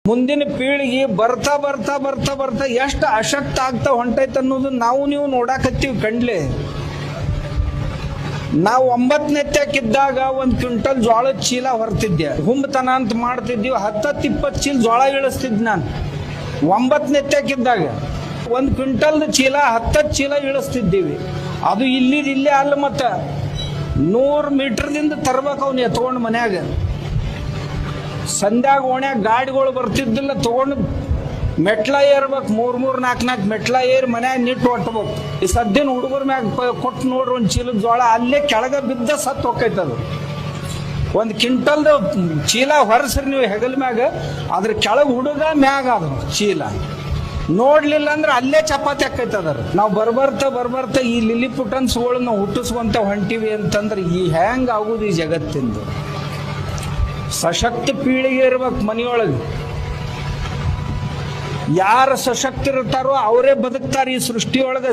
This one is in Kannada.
ಮುಂದಿನ ಪೀಳಿಗೆ ಬರ್ತಾ ಬರ್ತಾ ಬರ್ತಾ ಬರ್ತಾ ಎಷ್ಟು ಅಶಕ್ತ ಆಗ್ತಾ ಹೊಂಟೈತೆ ಅನ್ನೋದು ನಾವು ನೀವು ನೋಡಾಕತ್ತೀವಿ ಕಂಡ್ಲೆ. ನಾವು 9ನೇತ್ಯಾಕಿದ್ದಾಗ 1 ಕ್ವಿಂಟಲ್ ಜೋಳದ ಚೀಲ ಹೊರ್ತಿದ್ದೆ, ಹುಂಬತನ ಅಂತ ಮಾಡ್ತಿದ್ದೀವಿ. 10-20 ಚೀಲ ಜೋಳ ಇಳಿಸ್ತಿದ್ ನಾನು 9ನೇತ್ಯಾಕಿದ್ದಾಗ. 1 ಕ್ವಿಂಟಲ್ ಚೀಲ 10 ಚೀಲ ಇಳಿಸ್ತಿದ್ದೀವಿ. ಅದು ಇಲ್ಲೇ ಅಲ್ಲ, ಮತ್ತ 100 ಮೀಟರ್ದಿಂದ ತರ್ಬೇಕು ಅವ್ನು ಎತ್ಕೊಂಡು ಮನ್ಯಾಗ. ಸಂಧ್ಯಾಗ ಓಣ್ಯಾಗ ಗಾಡಿಗಳು ಬರ್ತಿದ್ದಿಲ್ಲ, ತಗೊಂಡು ಮೆಟ್ಲ ಏರ್ಬೇಕು, 3-4 ಮೆಟ್ಲ ಏರಿ ಮನ್ಯಾಗ ನಿಟ್ಟು ಹೊಟ್ಬೇಕು. ಈ ಸದ್ಯನ ಹುಡುಗರ ಮ್ಯಾಗ ಕೊಟ್ಟು ನೋಡ್ರಿ ಒಂದು ಚೀಲದ ಜೋಳ ಅಲ್ಲೇ ಕೆಳಗೆ ಬಿದ್ದ ಸತ್ತು ಹೋಗ್ತೈತದು. 1 ಕ್ವಿಂಟಲ್ದ ಚೀಲ ಹೊರಸ್ರಿ ನೀವು ಹೆಗಲ ಮ್ಯಾಗ, ಅದ್ರ ಕೆಳಗೆ ಹುಡುಗ ಮ್ಯಾಗ ಅದು ಚೀಲ ನೋಡ್ಲಿಲ್ಲ ಅಂದ್ರೆ ಅಲ್ಲೇ ಚಪಾತಿ ಹಾಕೈತದ್ರ. ನಾವು ಬರ್ಬರ್ತಾ ಈ ಲಿಲಿಪುಟನ್ಸ್ಗಳು ನಾವು ಹುಟ್ಟಿಸ್ಕೊಂತ ಹೊಂಟಿವಿ ಅಂತಂದ್ರೆ ಈ ಹೆಂಗ್ ಆಗುದು ಈ ಜಗತ್ತಿಂದು. ಸಶಕ್ತ ಪೀಳಿಗೆ ಇರ್ಬೇಕು ಮನೆಯೊಳಗೆ. ಯಾರು ಸಶಕ್ತ ಇರ್ತಾರೋ ಅವರೇ ಬದುಕ್ತಾರೆ ಈ ಸೃಷ್ಟಿಯೊಳಗೆ.